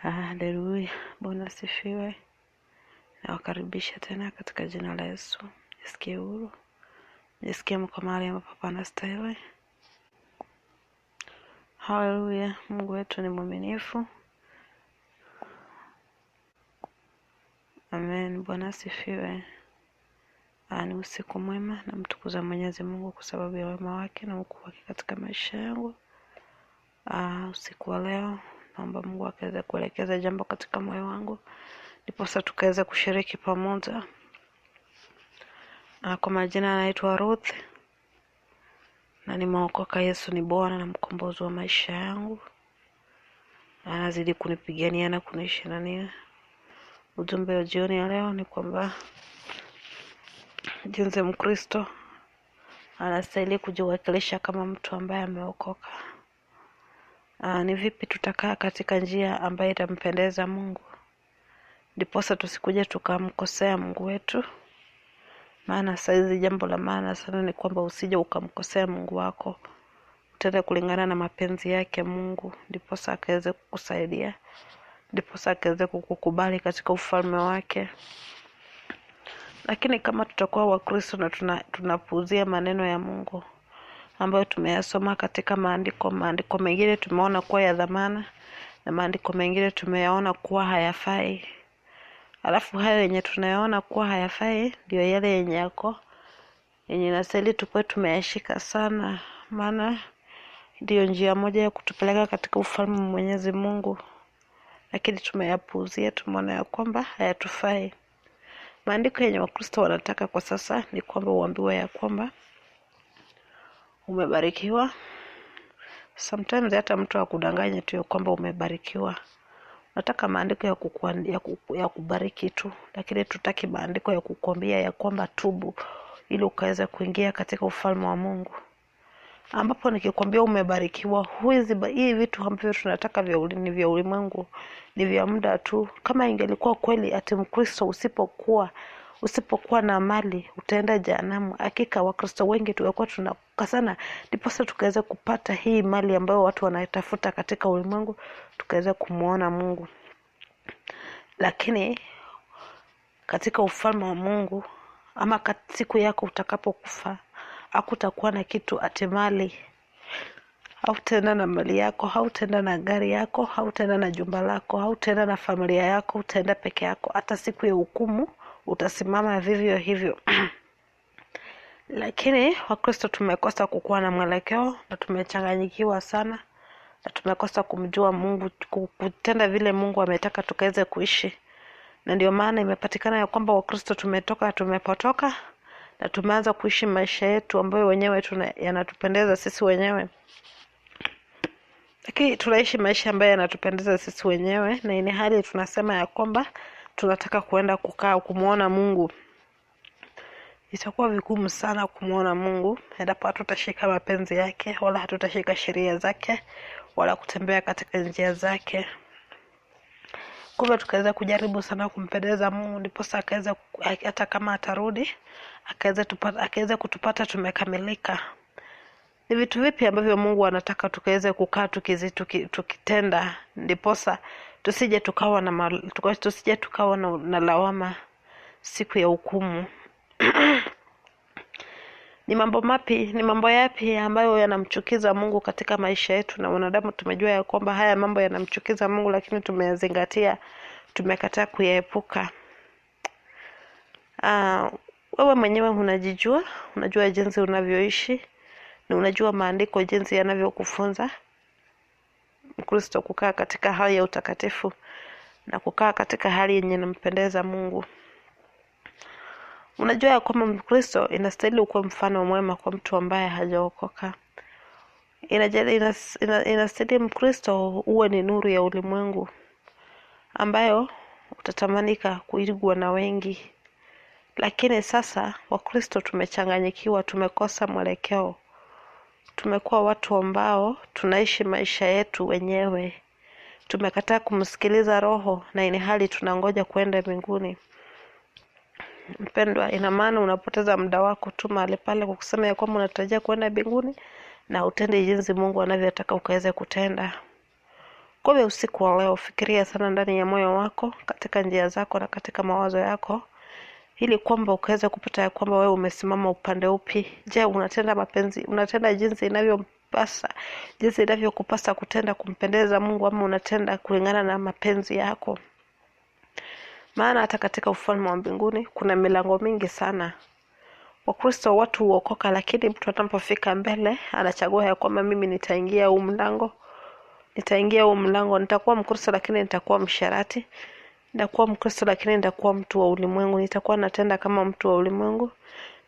Haleluya, Bwana asifiwe. Nawakaribisha tena katika jina la Yesu. Jisikie huru, jisikie mko mahali ambapo panastahili. Haleluya, Mungu wetu ni mwaminifu. Amen, Bwana asifiwe. Ni usiku mwema, na mtukuza Mwenyezi Mungu kwa sababu ya wema wake na ukuu wake katika maisha yangu. Usiku wa leo naomba Mungu akaweze kuelekeza jambo katika moyo wangu, ndipo sasa tukaweza kushiriki pamoja. Kwa majina naitwa Ruth, na nimeokoka. Yesu ni Bwana na mkombozi wa maisha yangu. Anazidi kunipigania na kuniishi ndani. Ujumbe wa jioni ya leo ni kwamba jinsi Mkristo anastahili kujiwakilisha kama mtu ambaye ameokoka. Ni vipi tutakaa katika njia ambayo itampendeza Mungu, ndiposa tusikuje tukamkosea Mungu wetu. Maana saizi jambo la maana sana ni kwamba usije ukamkosea Mungu wako, utende kulingana na mapenzi yake Mungu, ndiposa akaweze kukusaidia, ndiposa akaweze kukukubali katika ufalme wake. Lakini kama tutakuwa Wakristo na tunapuuzia maneno ya Mungu ambayo tumeyasoma katika maandiko mengine tumeona kuwa ya dhamana, na maandiko mengine tumeyaona kuwa hayafai, alafu hayo yenye tunayaona kuwa hayafai ndio yale yenye nastahili tukue tumeyashika sana, maana ndio njia moja ya kutupeleka katika ufalme wa Mwenyezi Mungu. Lakini tumeyapuuzia, tumeona ya kwamba hayatufai. Maandiko yenye Wakristo wanataka kwa sasa ni kwamba uambiwe ya kwamba umebarikiwa. Sometimes hata mtu akudanganya tu ya kwamba umebarikiwa. Nataka maandiko ya kubariki tu, lakini tutaki maandiko ya kukwambia ya kwamba tubu ili ukaweza kuingia katika ufalme wa Mungu. Ambapo nikikwambia umebarikiwa, hii vitu ambavyo tunataka vya ulimwengu ni vya muda tu. Kama ingelikuwa kweli ati Mkristo usipokuwa na mali utaenda jehanamu, hakika Wakristo wengi tungekuwa tunakasana, ndipo sasa tukaweza kupata hii mali ambayo watu wanaitafuta katika ulimwengu, tukaweza kumuona Mungu. Lakini katika ufalme wa Mungu, ama siku yako utakapokufa, hakutakuwa na kitu ati mali. Hautaenda na mali yako, hautaenda na gari yako, hautaenda na jumba lako, hautaenda na familia yako, utaenda peke yako. Hata siku ya hukumu utasimama vivyo hivyo. Lakini Wakristo tumekosa kukuwa na mwelekeo, na tumechanganyikiwa sana, na tumekosa kumjua Mungu, kutenda vile Mungu ametaka tukaweze kuishi. Na ndio maana imepatikana ya kwamba Wakristo tumepotoka, na tumeanza kuishi maisha yetu ambayo wenyewe yanatupendeza sisi wenyewe. Lakini tunaishi maisha ambayo yanatupendeza sisi wenyewe, na ini hali tunasema ya kwamba tunataka kuenda kukaa kumuona Mungu. Itakuwa vigumu sana kumuona Mungu endapo hatutashika mapenzi yake, wala hatutashika sheria zake, wala kutembea katika njia zake. Kumbe tukaweza kujaribu sana kumpendeza Mungu, ndipo sasa akaweza, hata kama atarudi, akaweza kutupata tumekamilika. Ni vitu vipi ambavyo Mungu anataka tukaweze kukaa tukitenda, ndipo sasa tusije tukawa na lawama siku ya hukumu. Ni mambo yapi ambayo yanamchukiza Mungu katika maisha yetu? Na wanadamu tumejua ya kwamba haya mambo yanamchukiza Mungu, lakini tumeyazingatia, tumekataa kuyaepuka. Wewe mwenyewe unajijua, unajua jinsi unavyoishi, na unajua maandiko jinsi yanavyokufunza Mkristo kukaa katika hali ya utakatifu na kukaa katika hali yenye inampendeza Mungu. Unajua ya kwamba Mkristo inastahili kuwa mfano mwema kwa mtu ambaye hajaokoka. Inastahili Mkristo uwe ni nuru ya ulimwengu ambayo utatamanika kuigwa na wengi. Lakini sasa Wakristo tumechanganyikiwa, tumekosa mwelekeo. Tumekuwa watu ambao tunaishi maisha yetu wenyewe. Tumekataa kumsikiliza Roho, na ini hali tunangoja kwenda mbinguni. Mpendwa, ina maana unapoteza muda wako tu mahali pale kwa kusema ya kwamba unatarajia kwenda mbinguni, na utende jinsi Mungu anavyotaka ukaweze kutenda. Kwa hivyo usiku wa leo fikiria sana ndani ya moyo wako, katika njia zako na katika mawazo yako, ili kwamba ukaweza kupata ya kwamba wewe umesimama upande upi. Je, unatenda jinsi inavyokupasa kutenda kumpendeza Mungu, ama unatenda kulingana na mapenzi yako? Maana hata katika ufalme wa mbinguni kuna milango mingi sana. Wakristo watu huokoka, lakini mtu anapofika mbele anachagua ya kwamba mimi nitaingia huu mlango, nitakuwa Mkristo lakini nitakuwa msharati, nitakuwa Mkristo lakini nitakuwa mtu wa ulimwengu, nitakuwa natenda kama mtu wa ulimwengu,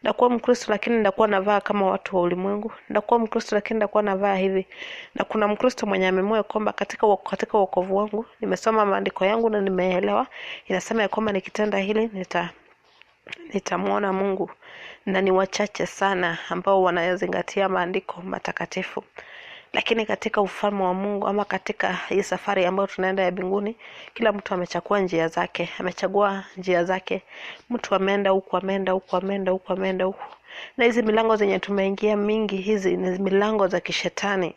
nitakuwa Mkristo lakini nitakuwa navaa kama watu wa ulimwengu, nitakuwa Mkristo lakini nitakuwa navaa hivi. Na kuna Mkristo mwenye ameamua kwamba katika wokovu wangu nimesoma maandiko yangu na nimeelewa, inasema ya kwamba nikitenda hili nitamuona Mungu. Na ni wachache sana ambao wanazingatia maandiko matakatifu. Lakini katika ufalme wa Mungu, ama katika hii safari ambayo tunaenda ya mbinguni, kila mtu amechagua njia zake. Mtu ameenda huku. Na hizi milango zenye tumeingia mingi, hizi ni milango za kishetani.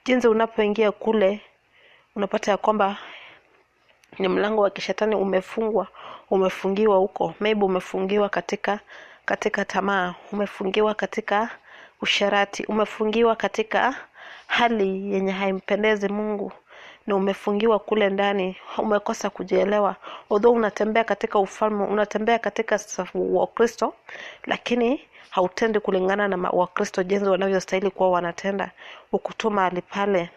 Jinsi unapoingia kule, unapata ya kwamba ni mlango wa kishetani, umefungiwa huko. Maybe umefungiwa katika tamaa, umefungiwa katika usharati, umefungiwa katika hali yenye haimpendezi Mungu, na umefungiwa kule ndani, umekosa kujielewa. Although unatembea katika ufalme, unatembea katika Wakristo, lakini hautendi kulingana na Wakristo jinsi wanavyostahili kuwa wanatenda, ukutuma alipale.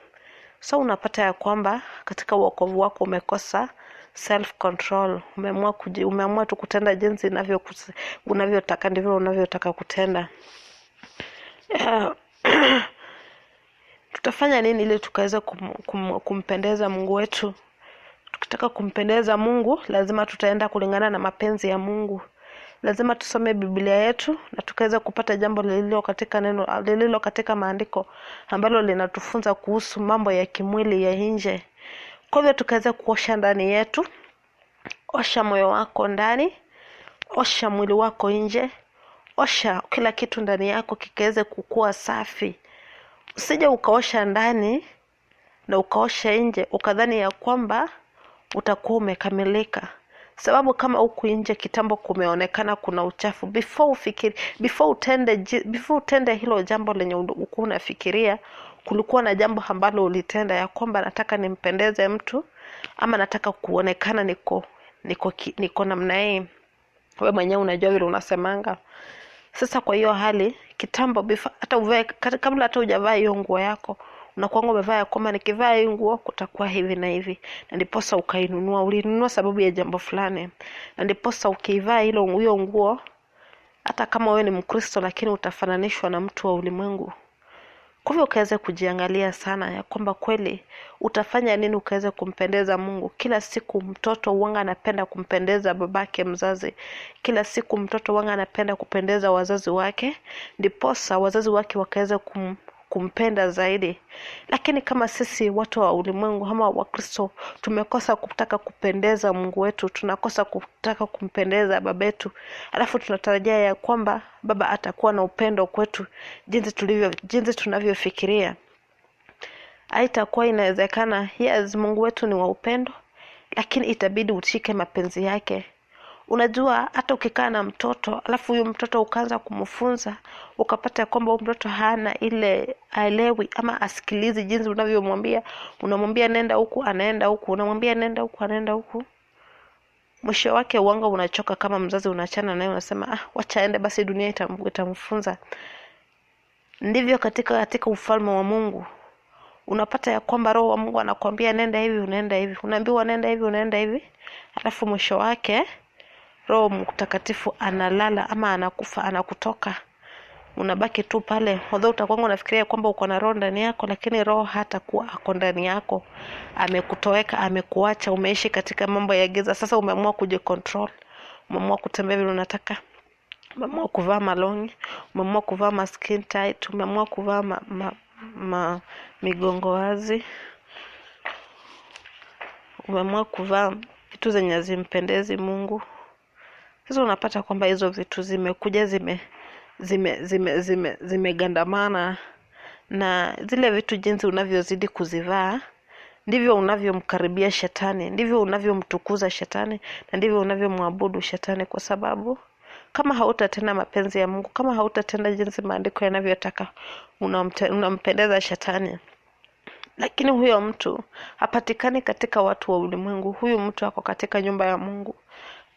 So unapata ya kwamba katika wokovu wako umekosa self control, umeamua tu kutenda jinsi unavyotaka, ndivyo unavyotaka kutenda. Tutafanya nini ili tukaweza kumpendeza Mungu wetu? Tukitaka kumpendeza Mungu, lazima tutaenda kulingana na mapenzi ya Mungu. Lazima tusome Biblia yetu na tukaweza kupata jambo lililo katika maandiko ambalo linatufunza kuhusu mambo ya kimwili ya nje. Kwa hivyo tukaweza kuosha ndani yetu. Osha moyo wako ndani, osha mwili wako nje, osha kila kitu ndani yako kikaweze kukua safi. Usije ukaosha ndani na ukaosha nje ukadhani ya kwamba utakuwa umekamilika. Sababu kama huku nje kitambo kumeonekana kuna uchafu, before utende hilo jambo lenye ulikuwa unafikiria, kulikuwa na jambo ambalo ulitenda ya kwamba nataka nimpendeze mtu, ama nataka kuonekana niko namna hii. Wewe mwenyewe unajua vile unasemanga. Sasa kwa hiyo hali kitambo, kabla hata hujavaa hiyo nguo yako, unakuwa umevaa ya kwamba nikivaa hiyo nguo kutakuwa hivi na hivi, na ndiposa ulinunua sababu ya jambo fulani, na ndiposa ukivaa hiyo nguo, hata kama wewe ni Mkristo, lakini utafananishwa na mtu wa ulimwengu. Kwa hivyo ukaweze kujiangalia sana ya kwamba kweli utafanya nini ukaweze kumpendeza Mungu. Kila siku mtoto huanga anapenda kumpendeza babake mzazi. Kila siku mtoto huanga anapenda kupendeza wazazi wake, ndiposa wazazi wake wakaweze kumpenda zaidi. Lakini kama sisi watu wa ulimwengu ama Wakristo tumekosa kutaka kupendeza Mungu wetu, tunakosa kutaka kumpendeza baba yetu, alafu tunatarajia ya kwamba baba atakuwa na upendo kwetu jinsi tunavyofikiria, haitakuwa inawezekana. Yes, Mungu wetu ni wa upendo, lakini itabidi ushike mapenzi yake. Unajua hata ukikaa na mtoto alafu huyo mtoto ukaanza kumfunza, ukapata kwamba huyo mtoto hana ile aelewi ama asikilizi jinsi unavyomwambia. Unamwambia nenda huku, anaenda huku, unamwambia nenda huku, anaenda huku. Mwisho wake uanga unachoka kama mzazi, unachana naye, unasema wacha aende basi, dunia itamfunza. Ndivyo katika ufalme wa Mungu. Unapata ya kwamba Roho wa Mungu anakuambia nenda hivi, unaenda hivi. Unaambiwa nenda hivi, unaenda hivi. Alafu mwisho wake Roho Mtakatifu analala ama anakufa, anakutoka. Unabaki tu pale. Although utakuwa unafikiria kwamba uko na roho ndani yako, lakini roho hatakuwa ako ndani yako. Amekutoweka, amekuacha, umeishi katika mambo ya giza. Sasa umeamua kujicontrol. Umeamua kutembea vile unataka. Umeamua kuvaa malongi, umeamua kuvaa skin tight, umeamua kuvaa migongo wazi. Umeamua kuvaa vitu zenye zimpendezi Mungu. Sasa unapata kwamba hizo vitu zimekuja zimegandamana na zile vitu jinsi unavyozidi kuzivaa ndivyo unavyomkaribia shetani, ndivyo unavyomtukuza shetani, na ndivyo unavyomwabudu shetani, kwa sababu kama hautatenda mapenzi ya Mungu, kama hautatenda jinsi maandiko yanavyotaka, unampendeza shetani. Lakini huyo mtu hapatikani katika watu wa ulimwengu. Huyu mtu ako katika nyumba ya Mungu.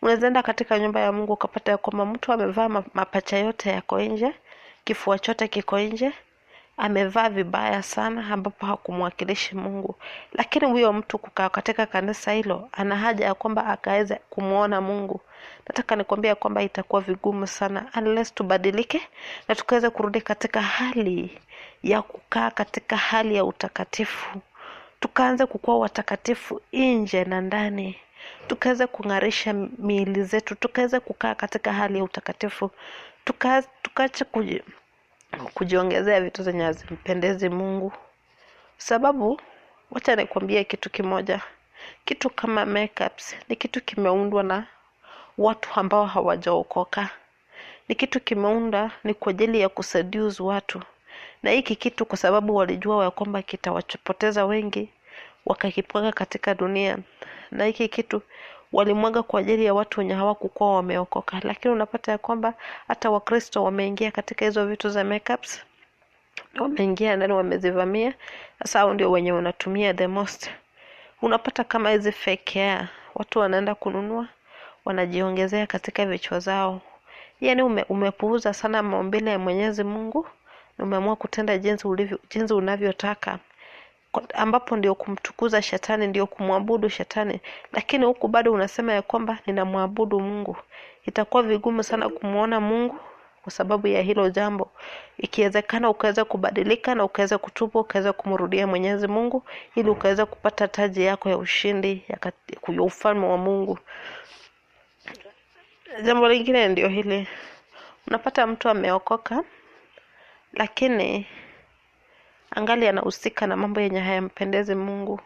Unaweza enda katika nyumba ya Mungu ukapata ya kwamba mtu amevaa mapacha yote yako nje, kifua chote kiko nje, amevaa vibaya sana, ambapo hakumwakilishi Mungu. Lakini huyo mtu kukaa katika kanisa hilo ana haja ya kwamba akaweze kumuona Mungu. Nataka nikwambia kwamba itakuwa vigumu sana unless tubadilike na tukaweze kurudi katika hali ya kukaa katika hali ya utakatifu. Tukaanze kukuwa watakatifu nje na ndani. Tukaweze kung'arisha miili zetu, tukaweze kukaa katika hali ya utakatifu. Tukaache kujiongezea vitu zenye hazimpendezi Mungu. Sababu wacha nikwambie kitu kimoja. Kitu kama makeups ni kitu kimeundwa na watu ambao hawajaokoka. Ni kitu kimeunda ni kwa ajili ya kuseduce watu. Na hiki kitu kwa sababu walijua ya kwamba kitawapoteza wengi, wakakipwaga katika dunia. Na hiki kitu walimwaga kwa ajili ya watu wenye hawakuwa wameokoka. Lakini unapata ya kwamba hata Wakristo wameingia katika hizo vitu za makeups. Wameingia ndani, wamezivamia. Sasa hao ndio wenye wanatumia the most. Unapata kama hizi fake hair, watu wanaenda kununua, wanajiongezea katika vichwa zao. Yaani umepuuza sana maumbile ya Mwenyezi Mungu, na umeamua kutenda jinsi unavyotaka, ambapo ndio kumtukuza shetani, ndio kumwabudu shetani. Lakini huku bado unasema ya kwamba ninamwabudu Mungu. Itakuwa vigumu sana kumuona Mungu kwa sababu ya hilo jambo. Ikiwezekana ukaweza kubadilika na ukaweza kutubu, ukaweza kumrudia Mwenyezi Mungu, ili ukaweza kupata taji yako ya ushindi ya ufalme wa Mungu. Jambo lingine ndio hili. Unapata mtu ameokoka, lakini angali anahusika na mambo yenye hayampendezi Mungu.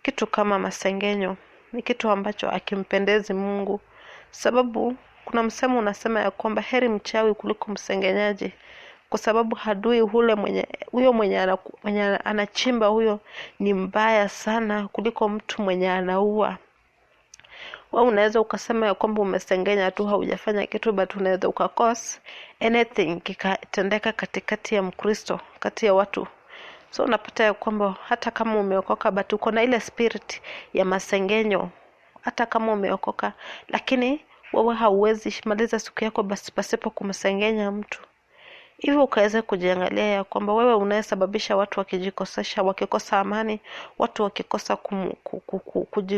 Kitu kama masengenyo ni kitu ambacho hakimpendezi Mungu. Sababu kuna msemo unasema ya kwamba heri mchawi kuliko msengenyaji, kwa sababu hadui mwenye anachimba huyo ni mbaya sana kuliko mtu mwenye anaua. Wewe unaweza ukasema ya kwamba umesengenya tu, haujafanya kitu, but unaweza ukakose anything kikatendeka katikati ya Mkristo, kati ya watu. So unapata ya kwamba hata kama umeokoka, but uko na ile spirit ya masengenyo. Hata kama umeokoka, lakini wewe hauwezi maliza siku yako basi pasipo kumsengenya mtu. Hivyo ukaweza kujiangalia ya kwamba wewe unayesababisha watu wakijikosesha, wakikosa amani, watu wakikosa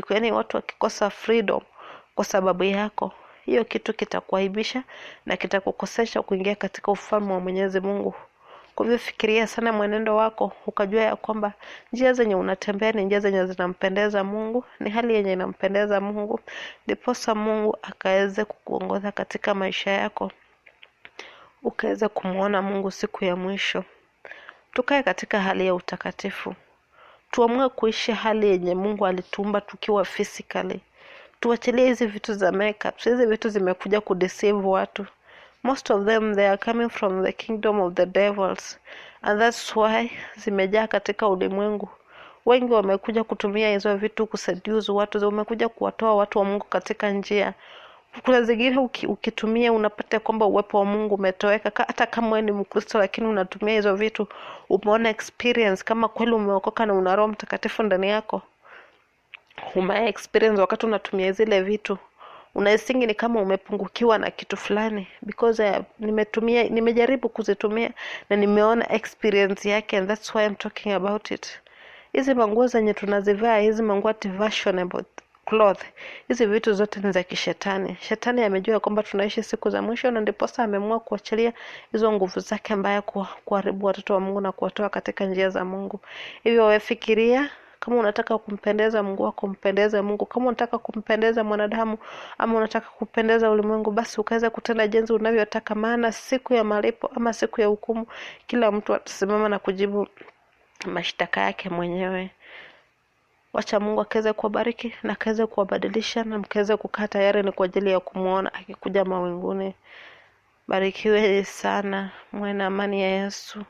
yaani watu wakikosa freedom kwa sababu yako. Hiyo kitu kitakuaibisha na kitakukosesha kuingia katika ufalme wa Mwenyezi Mungu. Kwa hivyo fikiria sana mwenendo wako, ukajua ya kwamba njia zenye unatembea ni njia zenye zinampendeza Mungu, ni hali yenye inampendeza Mungu, ndiposa Mungu akaweze kukuongoza katika maisha yako, ukaweza kumuona Mungu siku ya mwisho. Tukae katika hali ya utakatifu. Tuamue kuishi hali yenye Mungu alituumba tukiwa physically. Tuachilie hizi vitu za makeup. Hizi vitu zimekuja kudeceive watu. Most of them they are coming from the kingdom of the devils, and that's why zimejaa katika ulimwengu. Wengi wamekuja kutumia hizo vitu kuseduce watu, wamekuja kuwatoa watu wa Mungu katika njia. Kuna zingine ukitumia unapata kwamba uwepo wa Mungu umetoweka. Hata kama wewe ni Mkristo lakini unatumia hizo vitu, umeona experience kama kweli umeokoka na una Roho Mtakatifu ndani yako. Umeona experience wakati unatumia zile vitu, unaisingi ni kama umepungukiwa na kitu fulani, because nimejaribu kuzitumia na nimeona experience yake, and that's why I'm talking about it. Hizi manguo zenye tunazivaa, hizi manguo fashionable cloth, hizi vitu zote ni za kishetani. Shetani amejua kwamba tunaishi siku za mwisho, na ndipo sasa ameamua kuachilia hizo nguvu zake mbaya kuharibu watoto wa Mungu na kuwatoa katika njia za Mungu. Hivyo wewe fikiria, kama unataka kumpendeza Mungu wako, mpendeze Mungu. Kama unataka kumpendeza mwanadamu ama unataka kupendeza ulimwengu, basi ukaweza kutenda jinsi unavyotaka, maana siku ya malipo ama siku ya hukumu kila mtu atasimama na kujibu mashtaka yake mwenyewe. Wacha Mungu akaweze kuwabariki na akaweze kuwabadilisha, na mkaweze kukaa tayari ni kwa ajili ya kumuona akikuja mawinguni. Barikiwe sana. Muwe na amani ya Yesu.